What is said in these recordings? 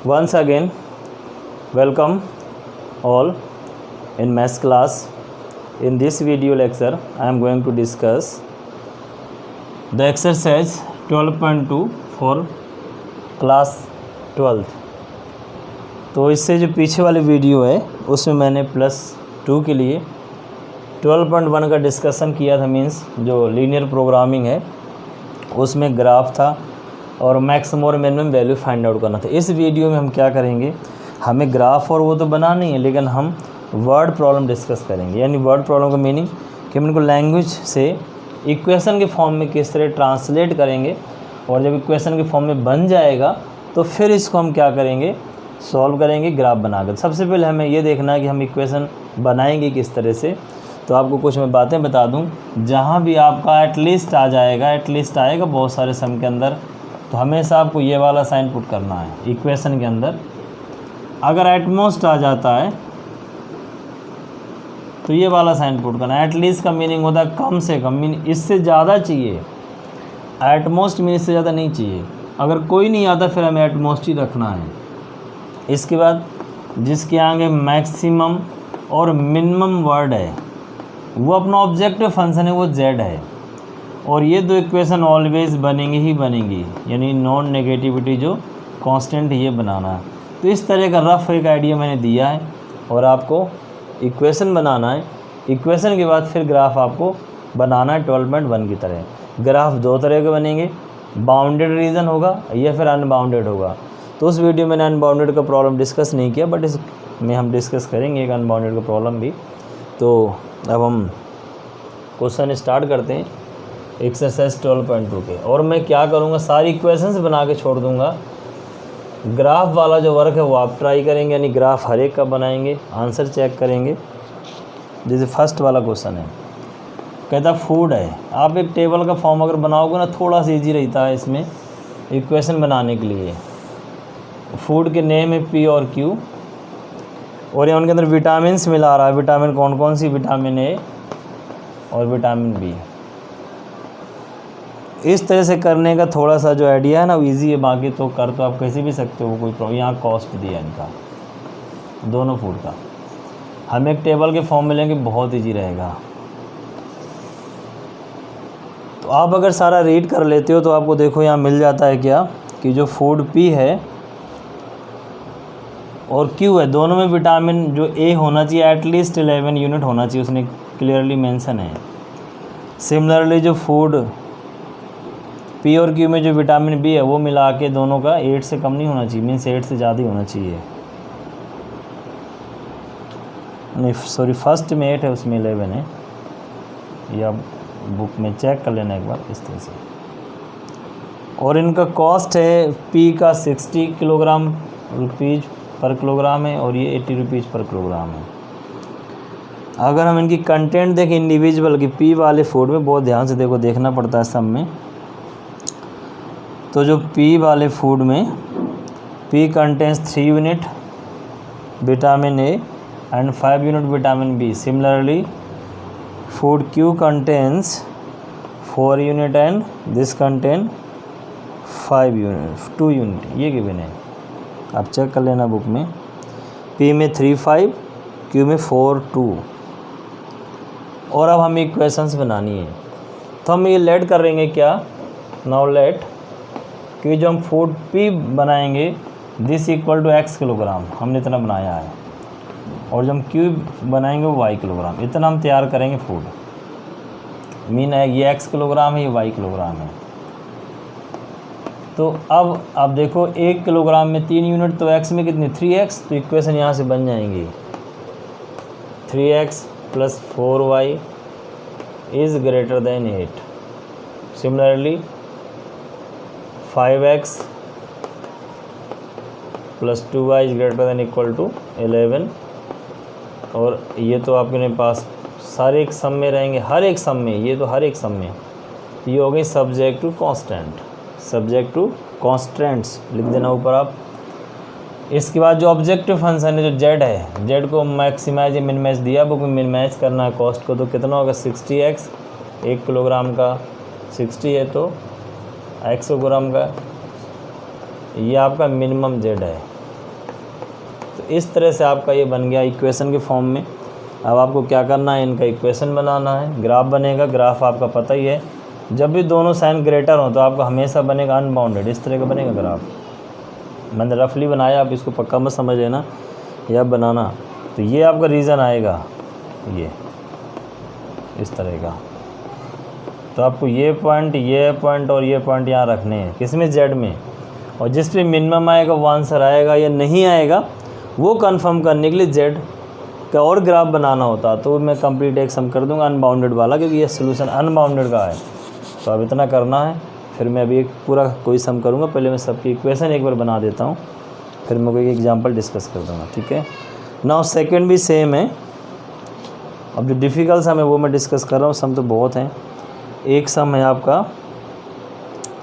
Once again, welcome all in maths class. In this video lecture, I am going to discuss the exercise 12.2 for class 12th. तो इससे जो पीछे वाली video है उसमें मैंने +2 के लिए 12.1 का डिस्कशन किया था। मीन्स जो लीनियर प्रोग्रामिंग है उसमें ग्राफ था और मैक्सिमम और मिनिमम वैल्यू फाइंड आउट करना था। इस वीडियो में हम क्या करेंगे, हमें ग्राफ और वो तो बनाना ही है, लेकिन हम वर्ड प्रॉब्लम डिस्कस करेंगे। यानी वर्ड प्रॉब्लम का मीनिंग कि हम इनको लैंग्वेज से इक्वेशन के फॉर्म में किस तरह ट्रांसलेट करेंगे, और जब इक्वेशन के फॉर्म में बन जाएगा तो फिर इसको हम क्या करेंगे, सॉल्व करेंगे ग्राफ बनाकर। सबसे पहले हमें ये देखना है कि हम इक्वेशन बनाएंगे किस तरह से। तो आपको कुछ मैं बातें बता दूं, जहां भी आपका एटलीस्ट आ जाएगा, एटलीस्ट आएगा बहुत सारे सम के अंदर, तो हमेशा आपको ये वाला साइन पुट करना है इक्वेशन के अंदर। अगर एटमोस्ट आ जाता है तो ये वाला साइन पुट करना है। एटलीस्ट का मीनिंग होता है कम से कम, मीन इससे ज़्यादा चाहिए। एटमोस्ट मीन इससे ज़्यादा नहीं चाहिए। अगर कोई नहीं आता फिर हमें एटमोस्ट ही रखना है। इसके बाद जिसके आगे मैक्सिमम और मिनिमम वर्ड है वो अपना ऑब्जेक्टिव फंक्शन है, वो जेड है। और ये दो इक्वेशन ऑलवेज बनेंगी ही बनेंगी, यानी नॉन नेगेटिविटी जो कांस्टेंट ये बनाना है। तो इस तरह का रफ एक आइडिया मैंने दिया है और आपको इक्वेशन बनाना है। इक्वेशन के बाद फिर ग्राफ आपको बनाना है 12.1 की तरह। ग्राफ दो तरह के बनेंगे, बाउंडेड रीजन होगा या फिर अनबाउंडेड होगा। तो उस वीडियो में मैंने अनबाउंडेड का प्रॉब्लम डिस्कस नहीं किया, बट इसमें हम डिस्कस करेंगे एक अनबाउंडेड का प्रॉब्लम भी। तो अब हम क्वेश्चन स्टार्ट करते हैं एक्सरसाइज 12.2 के। और मैं क्या करूँगा, सारी इक्वेशंस बना के छोड़ दूँगा। ग्राफ वाला जो वर्क है वो आप ट्राई करेंगे, यानी ग्राफ हर एक का बनाएंगे, आंसर चेक करेंगे। जैसे फर्स्ट वाला क्वेश्चन है, कहता फूड है। आप एक टेबल का फॉर्म अगर बनाओगे ना, थोड़ा सा ईजी रहता है इसमें इक्वेशन बनाने के लिए। फूड के नेम है पी और क्यू, और ये उनके अंदर विटामिन्स मिला रहा है। विटामिन कौन कौन सी, विटामिन ए और विटामिन बी। इस तरह से करने का थोड़ा सा जो आइडिया है ना वो ईजी है, बाकी तो कर तो आप कैसे भी सकते हो, कोई प्रॉब्लम। यहाँ कॉस्ट दिया इनका दोनों फूड का। हम एक टेबल के फॉर्म में लेंगे, बहुत ईजी रहेगा। तो आप अगर सारा रीड कर लेते हो तो आपको देखो यहाँ मिल जाता है क्या, कि जो फूड पी है और क्यू है, दोनों में विटामिन जो ए होना चाहिए एटलीस्ट 11 यूनिट होना चाहिए, उसने क्लियरली मेंशन है। सिमिलरली जो फूड पी और क्यू में जो विटामिन बी है वो मिला के दोनों का 8 से कम नहीं होना चाहिए, मीन्स 8 से ज़्यादा ही होना चाहिए। नहीं सॉरी, फर्स्ट में 8 है, उसमें 11 है। या बुक में चेक कर लेना एक बार इस तरह से। और इनका कॉस्ट है पी का 60 किलोग्राम रुपीज़ पर किलोग्राम है, और ये 80 रुपीज़ पर किलोग्राम है। अगर हम इनकी कंटेंट देखें इंडिविजुअल की, पी वाले फूड में बहुत ध्यान से देखो, देखना पड़ता है सब में। तो जो पी वाले फूड में P contains 3 unit vitamin A and 5 unit vitamin B. Similarly food Q contains 4 unit and this contain 2 unit. ये गिवन है, आप चेक कर लेना बुक में। पी में 3 5, क्यू में 4 2। और अब हमें इक्वेशंस बनानी है, तो हम ये लेट करेंगे क्या, नाउ लेट, कि जो हम फूड पी बनाएंगे this equal to x kilogram, हमने इतना बनाया है। और जब हम क्यू बनाएंगे वो y किलोग्राम, इतना हम तैयार करेंगे फूड। मीन है ये x किलोग्राम है, ये y किलोग्राम है। तो अब आप देखो 1 किलोग्राम में 3 यूनिट, तो x में कितनी 3x। तो इक्वेशन यहाँ से बन जाएंगी 3x + 4y is greater than 8। Similarly 5x + 2y is greater than equal to 11। और ये तो आपके पास सारे एक सम में रहेंगे, हर एक सम में, ये तो हर एक सम में। ये हो गई subject to constant, subject to constants लिख देना ऊपर आप। इसके बाद जो ऑब्जेक्टिव फंक्शन है जो जेड है, जेड को मैक्सिमाइज या मिनिमाइज दिया, बुक में मिनिमाइज करना है कॉस्ट को। तो कितना होगा 60x, 1 किलोग्राम का 60 है तो 100 ग्राम का, ये आपका मिनिमम जेड है। इस तरह से आपका ये बन गया इक्वेशन के फॉर्म में। अब आपको क्या करना है, इनका इक्वेशन बनाना है, ग्राफ बनेगा। ग्राफ आपका पता ही है, जब भी दोनों साइन ग्रेटर हो तो आपका हमेशा बनेगा अनबाउंडेड, इस तरह का बनेगा ग्राफ। मैंने रफली बनाया, आप इसको पक्का मत समझ लेना या बनाना। तो ये आपका रीज़न आएगा ये इस तरह का। तो आपको ये पॉइंट और ये पॉइंट यहाँ रखने हैं, किसमें, जेड में। और जिस पे मिनिमम आएगा वो आंसर आएगा या नहीं आएगा वो कंफर्म करने के लिए जेड का और ग्राफ बनाना होता। तो मैं कंप्लीट एक सम कर दूंगा अनबाउंडेड वाला, क्योंकि ये सोल्यूशन अनबाउंडेड का है। तो अब इतना करना है, फिर मैं अभी एक पूरा कोई सम करूँगा। पहले मैं सबकी इक्वेशन एक बार बना देता हूँ, फिर मैं कोई एग्जाम्पल डिस्कस कर दूँगा, ठीक है। नाउ सेकेंड भी सेम है। अब जो डिफ़िकल्ट सम है वो मैं डिस्कस कर रहा हूँ, सम तो बहुत हैं। एक सम है आपका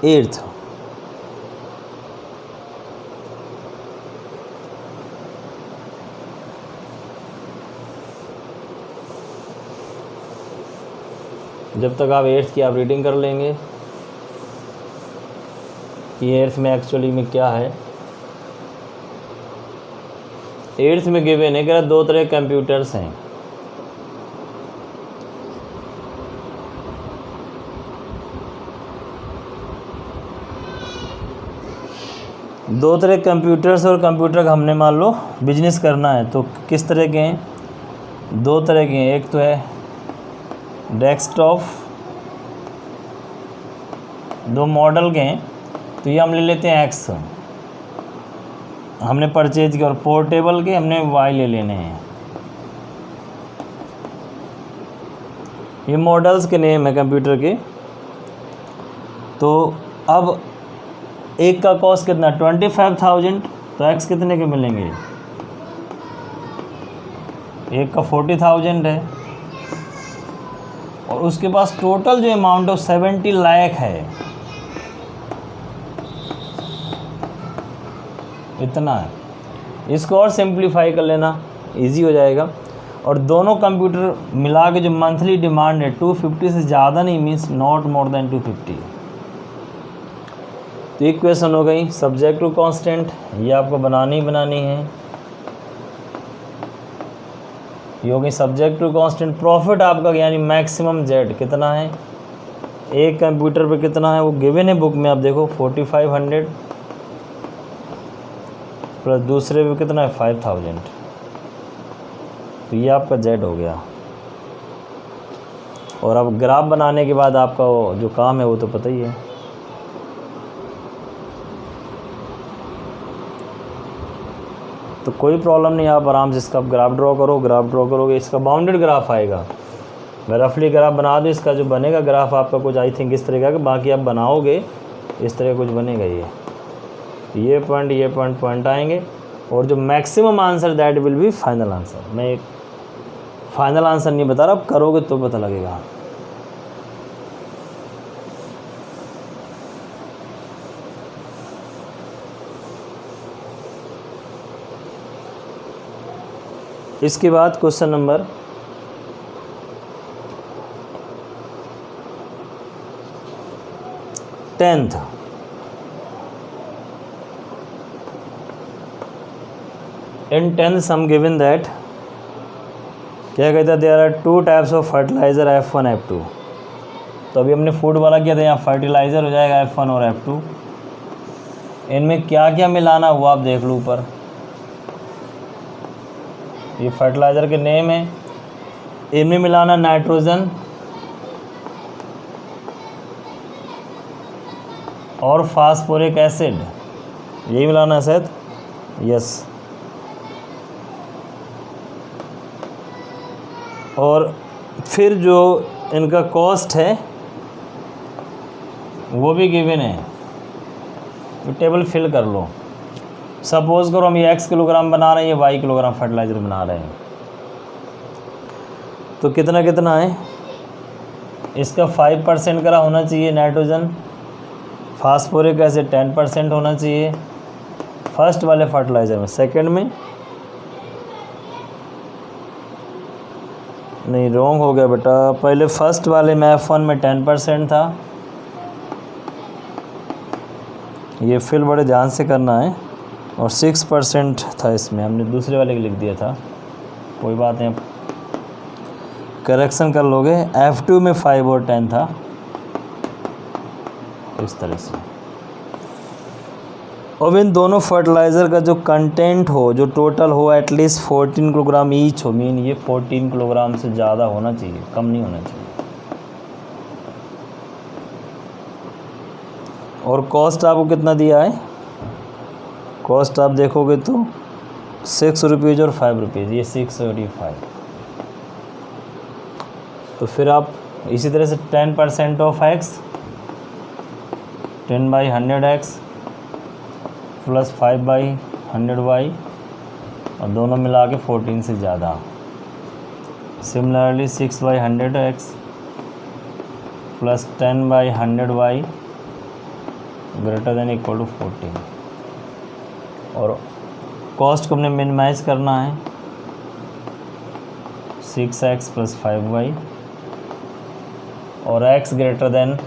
8th, जब तक आप 8th की आप रीडिंग कर लेंगे कि 8th में एक्चुअली में क्या है। 8th में गिवन है कि 2 तरह के कंप्यूटर्स हैं। दो तरह के कंप्यूटर्स और कंप्यूटर का हमने मान लो बिजनेस करना है। तो किस तरह के हैं, 2 तरह के हैं। एक तो है डेस्कटॉप, 2 मॉडल के हैं। तो ये हम ले लेते हैं एक्स, हमने परचेज किया, और पोर्टेबल के हमने वाई ले लेने हैं। ये मॉडल्स के नेम है कंप्यूटर के। तो अब एक का कॉस्ट कितना, 25,000। तो एक्स कितने के मिलेंगे, एक का 40,000 है, और उसके पास टोटल जो अमाउंट है 70 लाख है, इतना है। इसको और सिंप्लीफाई कर लेना, इजी हो जाएगा। और दोनों कंप्यूटर मिला के जो मंथली डिमांड है 250 से ज़्यादा नहीं, मीन्स नॉट मोर देन 250। तो एक क्वेश्चन हो गई सब्जेक्ट टू कांस्टेंट, ये आपको बनानी है। ये हो गई सब्जेक्ट टू कांस्टेंट। प्रॉफिट आपका यानी मैक्सिमम जेड कितना है, एक कंप्यूटर पे कितना है वो गिवन है बुक में। आप देखो 4500 प्लस दूसरे पे कितना है 5000। तो ये आपका जेड हो गया। और अब ग्राफ बनाने के बाद आपका जो काम है वो तो पता ही है। तो कोई प्रॉब्लम नहीं, आप आराम से इसका ग्राफ ड्रॉ करो। ग्राफ ड्रॉ करोगे इसका बाउंडेड ग्राफ आएगा। मैं रफली ग्राफ बना दूँ, इसका जो बनेगा ग्राफ आपका कुछ आई थिंक इस तरह का, बाकी आप बनाओगे इस तरह कुछ बनेगा। ये पॉइंट आएंगे, और जो maximum answer that will be final answer. मैं एक फाइनल आंसर नहीं बता रहा, आप करोगे तो पता लगेगा। इसके बाद question number 10th। In 10th sum given that क्या कहता है, there are 2 types of fertiliser F1 F2। तो अभी हमने फूड वाला किया था, यहाँ फर्टिलाइज़र हो जाएगा F1 और F2। इनमें क्या क्या मिलाना वो आप देख लो ऊपर। ये फर्टिलाइज़र के नेम है। इनमें मिलाना नाइट्रोजन और फास्फोरिक एसिड, यही मिलाना है शायद, यस। और फिर जो इनका कॉस्ट है वो भी गिवन है, तो टेबल फिल कर लो। सपोज़ करो हम ये x किलोग्राम बना रहे हैं, ये y किलोग्राम फर्टिलाइज़र बना रहे हैं। तो कितना कितना है, इसका 5% का होना चाहिए नाइट्रोजन, फास्फोरिक एसिड 10% होना चाहिए फर्स्ट वाले फर्टिलाइज़र में। सेकंड में नहीं, रॉन्ग हो गया बेटा। पहले फर्स्ट वाले में F1 में 10% था। ये फिल बड़े ध्यान से करना है। और 6% था इसमें, हमने दूसरे वाले के लिख दिया था, कोई बात नहीं, करेक्शन कर लोगे। F2 में 5 और 10 था, इस तरह से। अब इन दोनों फर्टिलाइज़र का जो कंटेंट हो, जो टोटल हो, एटलीस्ट 14 किलोग्राम ईच हो, मीन ये 14 किलोग्राम से ज़्यादा होना चाहिए, कम नहीं होना चाहिए। और कॉस्ट आपको कितना दिया है, कॉस्ट आप देखोगे तो 6 रुपीज़ और 5 रुपीज़, ये 6 और ये 5। तो फिर आप इसी तरह से 10% of x 10/100x plus 5/100y और दोनों मिला के 14 से ज़्यादा। Similarly 6/100x plus 10/100y greater than equal to 14। और कॉस्ट को हमने मिनिमाइज करना है, 6x प्लस 5y और x greater than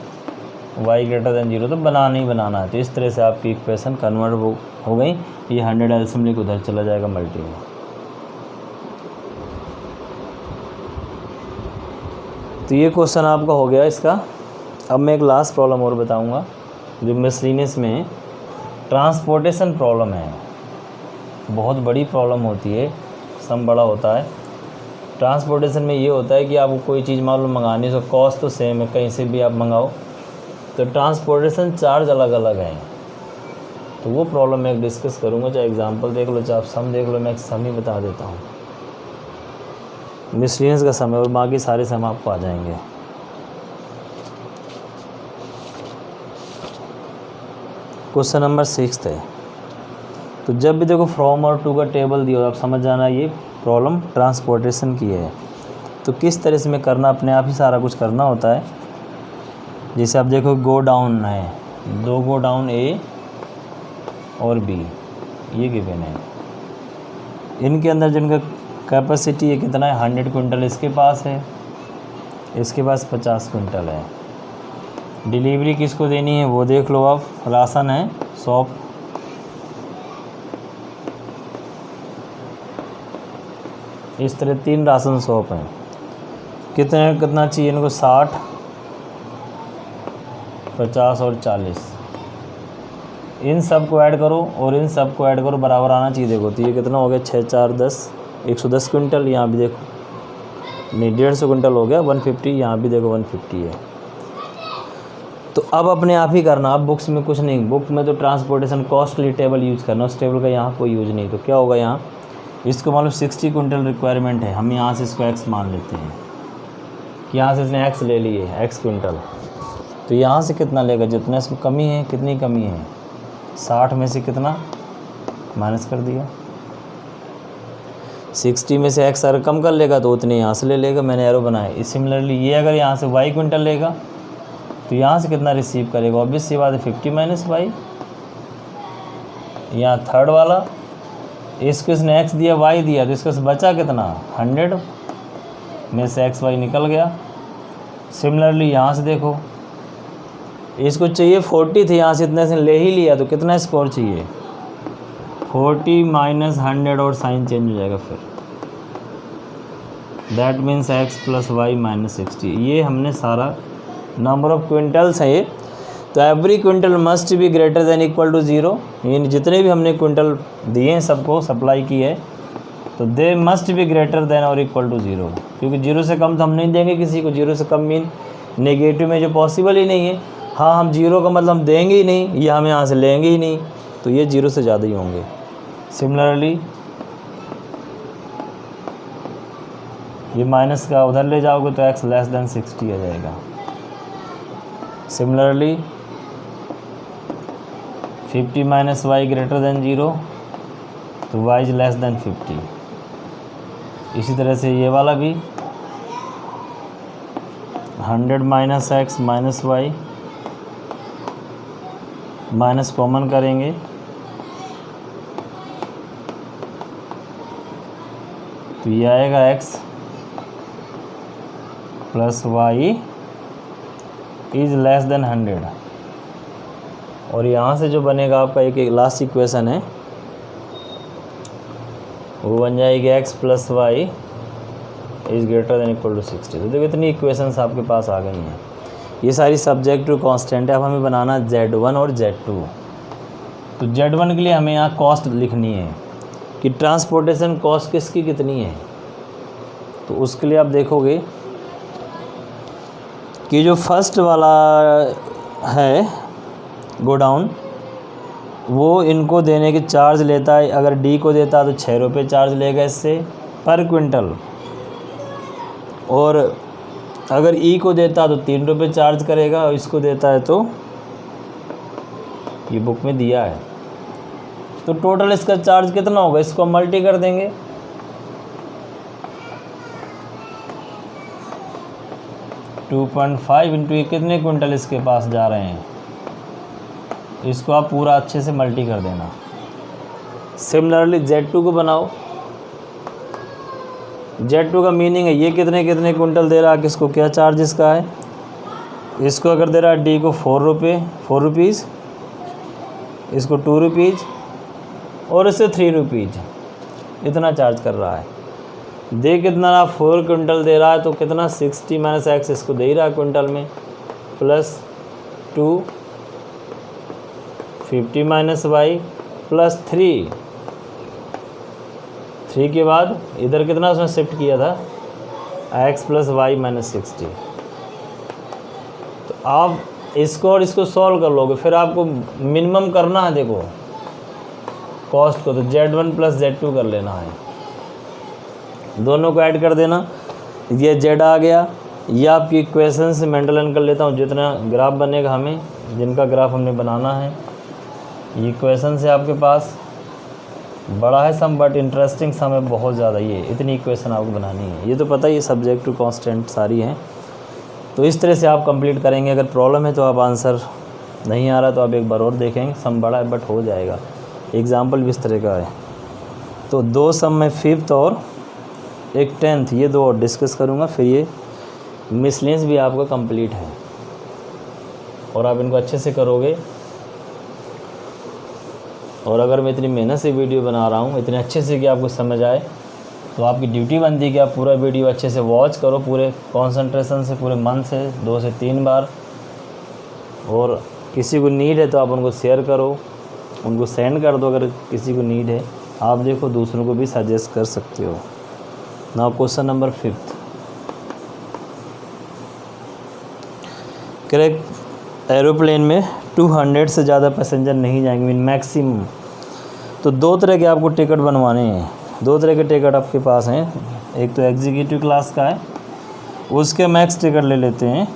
y greater than 0, तो बनाना ही बनाना है। तो इस तरह से आपकी इक्वेशन कन्वर्ट हो गई। ये 100 एल्सियम लेके उधर चला जाएगा मल्टी में। तो ये क्वेश्चन आपका हो गया इसका। अब मैं एक लास्ट प्रॉब्लम और बताऊंगा जो मिसलिनियस में ट्रांसपोर्टेशन प्रॉब्लम है। बहुत बड़ी प्रॉब्लम होती है, सम बड़ा होता है। ट्रांसपोर्टेशन में ये होता है कि आपको कोई चीज़ मान लो मंगानी है, तो कॉस्ट तो सेम है, कहीं से भी आप मंगाओ, तो ट्रांसपोर्टेशन चार्ज अलग अलग हैं। तो वो प्रॉब्लम मैं डिस्कस करूँगा, चाहे एग्जांपल देख लो, चाहे आप सम देख लो, मैं एक सम ही बता देता हूँ, मिसलिनियस का सम है, और बाकी सारे सम आपको आ जाएंगे। क्वेश्चन नंबर 6 है। तो जब भी देखो फ्रॉम और टू का टेबल दिया हो, आप समझ जाना ये प्रॉब्लम ट्रांसपोर्टेशन की है। तो किस तरह से में करना, अपने आप ही सारा कुछ करना होता है। जैसे आप देखो गो डाउन है, 2 गो डाउन ए और बी, ये गिवन है। इनके अंदर जिनका कैपेसिटी है कितना है, 100 क्विंटल इसके पास है, इसके पास 50 क्विंटल है। डिलीवरी किसको देनी है वो देख लो आप, राशन है, शॉप, इस तरह 3 राशन शॉप हैं। कितना चाहिए इनको, 60, 50 और 40। इन सब को ऐड करो और इन सब को ऐड करो, बराबर आना चाहिए। देखो तो ये कितना हो गया, 6 4 10, 110 क्विंटल। यहाँ भी देखो नहीं, 150 क्विंटल हो गया, 150। यहाँ भी देखो 150 है। तो अब अपने आप ही करना, अब बुक्स में कुछ नहीं। बुक में तो ट्रांसपोर्टेशन कॉस्ट के लिए टेबल यूज़ करना, उस टेबल का यहाँ कोई यूज नहीं। तो क्या होगा, यहाँ इसको मान लो 60 क्विंटल रिक्वायरमेंट है, हम यहाँ से इसको x मान लेते हैं कि यहाँ से इसने x ले लिए, x क्विंटल। तो यहाँ से कितना लेगा, जितना इसको कमी है, कितनी कमी है, 60 में से कितना माइनस कर दिया, 60 में से x अगर कम कर लेगा तो उतने यहाँ से ले लेगा, मैंने एरो बनाया। सिमिलरली ये अगर यहाँ से y क्विंटल लेगा तो यहाँ से कितना रिसीव करेगा, ऑब्वियस सी बात है 50 माइनस y। यहाँ थर्ड वाला, इसको इसने x दिया, y दिया, तो इसको बचा कितना, 100 में से x y निकल गया। सिमिलरली यहाँ से देखो, इसको चाहिए 40 थे, यहाँ से इतने से ले ही लिया, तो कितना स्कोर चाहिए, 40 माइनस 100 और साइन चेंज हो जाएगा फिर, that means x plus Y minus 60। ये हमने सारा नंबर ऑफ क्विंटल्स है ये। तो every quintal must be greater than equal to 0। यानी जितने भी हमने क्विंटल दिए हैं, सबको सप्लाई की है, तो they must be greater then और इक्वल टू 0, क्योंकि 0 से कम तो हम नहीं देंगे किसी को। 0 से कम मीन नेगेटिव में जो पॉसिबल ही नहीं है। हाँ, हम 0 का मतलब हम देंगे ही नहीं, ये हम यहाँ से लेंगे ही नहीं, तो ये 0 से ज़्यादा ही होंगे। सिमिलरली ये माइनस का उधर ले जाओगे तो x लेस देन 60 आ जाएगा। Similarly 50 minus Y greater than 0, तो y इज लेस देन 50। इसी तरह से ये वाला भी 100 minus x minus Y, minus common करेंगे तो ये आएगा x plus Y is less than 100। और यहाँ से जो बनेगा आपका एक लास्ट इक्वेशन है, वो बन जाएगी x plus Y is greater than equal to 60। तो देखो इतनी इक्वेशंस आपके पास आ गई हैं। ये सारी सब्जेक्टिव कांस्टेंट है। अब हमें बनाना Z1 और Z2। तो Z1 के लिए हमें यहाँ कॉस्ट लिखनी है कि ट्रांसपोर्टेशन कॉस्ट किसकी कितनी है। तो उसके लिए आप देखोगे कि जो फर्स्ट वाला है गोडाउन वो इनको देने के चार्ज लेता है। अगर डी को देता है तो 6 रुपये चार्ज लेगा इससे पर क्विंटल, और अगर ई को देता है तो 3 रुपये चार्ज करेगा, और इसको देता है तो ये बुक में दिया है। तो टोटल इसका चार्ज कितना होगा, इसको मल्टी कर देंगे। टू 2.5 इंटू ये कितने क्विंटल इसके पास जा रहे हैं, इसको आप पूरा अच्छे से मल्टी कर देना। सिमिलरली Z2 को बनाओ। Z2 का मीनिंग है ये कितने कितने क्विंटल दे रहा है, किसको क्या चार्ज इसका है। इसको अगर दे रहा है डी को 4 रुपीज़, इसको 2 रुपीज़ और इससे 3 रुपीज़, इतना चार्ज कर रहा है। दे कितना रहा, 4 क्विंटल दे रहा है, तो कितना 60 माइनस एक्स इसको दे ही रहा है क्विंटल में, प्लस 2 50 माइनस वाई प्लस 3 के बाद इधर कितना उसने शिफ्ट किया था, एक्स प्लस वाई माइनस 60। तो आप इसको और इसको सॉल्व कर लोगे, फिर आपको मिनिमम करना है। देखो कॉस्ट को तो Z1 प्लस Z2 कर लेना है, दोनों को ऐड कर देना। ये Z आ गया। ये आपकी इक्वेशन से मेंटेन कर लेता हूँ, जितना ग्राफ बनेगा हमें, जिनका ग्राफ हमने बनाना है। ये इक्वेशन से आपके पास बड़ा है सम, बट इंटरेस्टिंग सम है बहुत ज़्यादा। ये इतनी इक्वेशन आपको बनानी है। ये तो पता ही है सब्जेक्ट टू कांस्टेंट सारी हैं। तो इस तरह से आप कंप्लीट करेंगे। अगर प्रॉब्लम है तो आप आंसर नहीं आ रहा तो आप एक बार और देखेंगे। सम बड़ा है बट हो जाएगा। एग्जाम्पल भी इस तरह का है। तो 2 सम में 5th और एक 10th, ये 2 और डिस्कस करूँगा। फिर ये मिसलेंस भी आपका कंप्लीट है और आप इनको अच्छे से करोगे। और अगर मैं इतनी मेहनत से वीडियो बना रहा हूँ, इतने अच्छे से कि आपको समझ आए, तो आपकी ड्यूटी बनती है कि आप पूरा वीडियो अच्छे से वॉच करो, पूरे कंसंट्रेशन से, पूरे मन से 2 से 3 बार। और किसी को नीड है तो आप उनको शेयर करो, उनको सेंड कर दो अगर किसी को नीड है। आप देखो दूसरों को भी सजेस्ट कर सकते हो। Now question number 5th। Correct, aeroplane में 200 से ज़्यादा पैसेंजर नहीं जाएंगे, मीन मैक्सिमम। तो 2 तरह के आपको टिकट बनवाने हैं। 2 तरह के टिकट आपके पास हैं। एक तो एग्जीक्यूटिव क्लास का है, उसके मैक्स टिकट ले लेते हैं,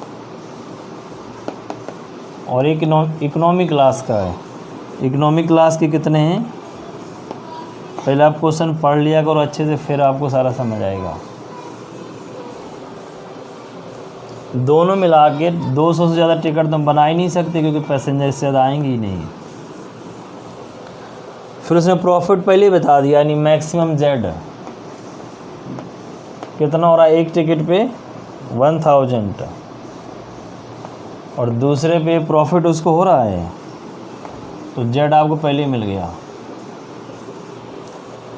और एक इकोनॉमी क्लास का है। इकोनॉमी क्लास के कितने हैं, पहले आप क्वेश्चन पढ़ लिया करो अच्छे से, फिर आपको सारा समझ आएगा। दोनों मिला के 200 से ज़्यादा टिकट तो हम बना ही नहीं सकते, क्योंकि पैसेंजर इससे ज़्यादा आएंगे ही नहीं। फिर उसने प्रॉफिट पहले ही बता दिया, यानी मैक्सिमम Z कितना हो रहा है, एक टिकट पे 1000, और दूसरे पे प्रॉफिट उसको हो रहा है, तो Z आपको पहले ही मिल गया।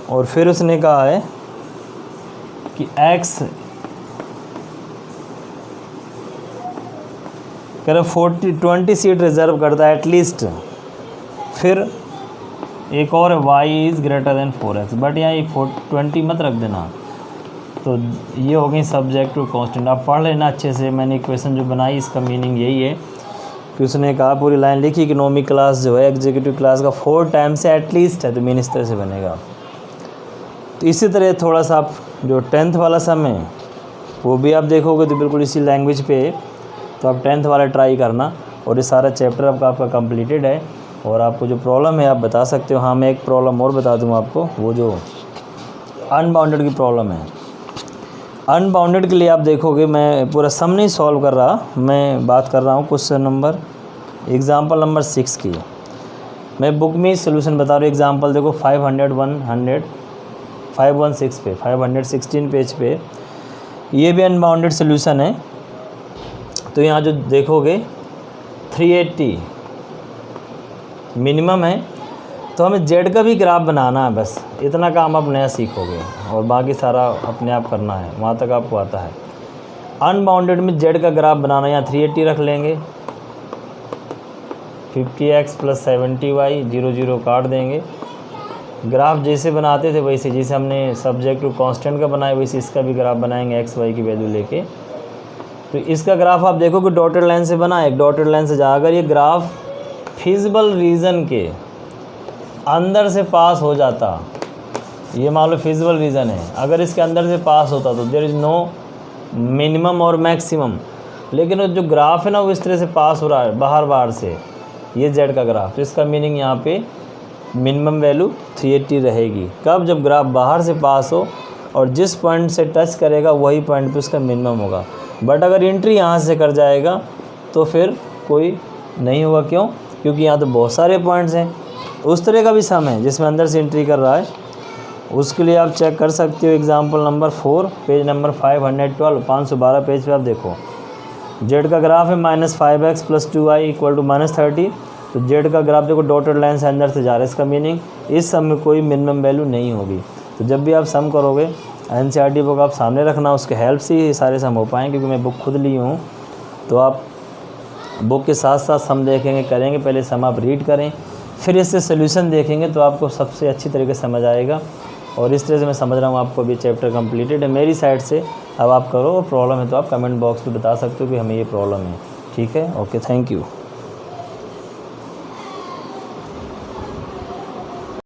और फिर उसने कहा है कि X कह रहे 20 सीट रिज़र्व करता है एटलीस्ट। फिर एक और y is greater then 4x, but यहाँ ये 20 मत रख देना। तो ये हो गई सब्जेक्ट टू कांस्टेंट। आप पढ़ लेना अच्छे से। मैंने इक्वेशन जो बनाई इसका मीनिंग यही है कि उसने कहा, पूरी लाइन लिखी, इकोनॉमी क्लास जो है एग्जीक्यूटिव क्लास का 4 टाइम्स से एटलीस्ट है, तो मीन इस तरह से बनेगा। तो इसी तरह थोड़ा सा आप जो 10th वाला सम है वो भी आप देखोगे तो बिल्कुल इसी लैंग्वेज पे, तो आप 10th वाला ट्राई करना। और ये सारा चैप्टर आपका कंप्लीटेड है। और आपको जो प्रॉब्लम है आप बता सकते हो। हाँ, मैं एक प्रॉब्लम और बता दूँ आपको, वो जो अनबाउंडेड की प्रॉब्लम है। अनबाउंडेड के लिए आप देखोगे, मैं पूरा सम नहीं सॉल्व कर रहा, मैं बात कर रहा हूँ क्वेश्चन नंबर, एग्जाम्पल नंबर 6 की। मैं बुक में सोल्यूशन बता रहा हूँ। एग्जाम्पल देखो 516 पे, 516 पेज पे, ये भी अनबाउंडेड सोल्यूशन है। तो यहाँ जो देखोगे 380 मिनिमम है, तो हमें जेड का भी ग्राफ बनाना है, बस इतना काम आप नया सीखोगे और बाकी सारा अपने आप करना है, वहाँ तक आपको आता है। अनबाउंडेड में जेड का ग्राफ बनाना, यहाँ 380 रख लेंगे, 50x + 70y 0 0 काट देंगे। ग्राफ जैसे बनाते थे वैसे, जैसे हमने सब्जेक्ट टू कांस्टेंट का बनाया वैसे इसका भी ग्राफ बनाएंगे x y की वैल्यू लेके। तो इसका ग्राफ आप देखो कि डॉटेड लाइन से बना, एक डॉटेड लाइन से जा, अगर ये ग्राफ फिजिबल रीजन के अंदर से पास हो जाता, ये मान लो फिजिबल रीजन है, अगर इसके अंदर से पास होता तो देयर इज़ नो मिनिमम और मैक्सिमम, लेकिन जो ग्राफ है ना वो इस तरह से पास हो रहा है बाहर से, ये जेड का ग्राफ, तो इसका मीनिंग यहाँ पे मिनिमम वैल्यू 380 रहेगी। कब? जब ग्राफ बाहर से पास हो और जिस पॉइंट से टच करेगा वही पॉइंट पे उसका मिनिमम होगा। बट अगर एंट्री यहाँ से कर जाएगा तो फिर कोई नहीं होगा। क्यों? क्योंकि यहाँ तो बहुत सारे पॉइंट्स हैं। उस तरह का भी सम है जिसमें अंदर से एंट्री कर रहा है, उसके लिए आप चेक कर सकते हो। Example number 4 page number 512 512 page पे आप देखो, जेड का ग्राफ है -5x + 2y = -30। तो जेड का ग्राफ देखो डॉटेड लाइन से अंदर से जा रहा है, इसका मीनिंग इस सम में कोई मिनिमम वैल्यू नहीं होगी। तो जब भी आप सम करोगे एनसीईआरटी बुक आप सामने रखना, उसके हेल्प से ही सारे सम हो पाएँ, क्योंकि मैं बुक खुद ली हूँ। तो आप बुक के साथ साथ सम देखेंगे, करेंगे, पहले सम आप रीड करें, फिर इससे सोल्यूशन देखेंगे तो आपको सबसे अच्छी तरीके से समझ आएगा। और इस तरह से मैं समझ रहा हूँ आपको अभी चैप्टर कंप्लीटेड है मेरी साइड से। अब आप करो, और प्रॉब्लम है तो आप कमेंट बॉक्स में बता सकते हो कि हमें ये प्रॉब्लम है। ठीक है, ओके, थैंक यू।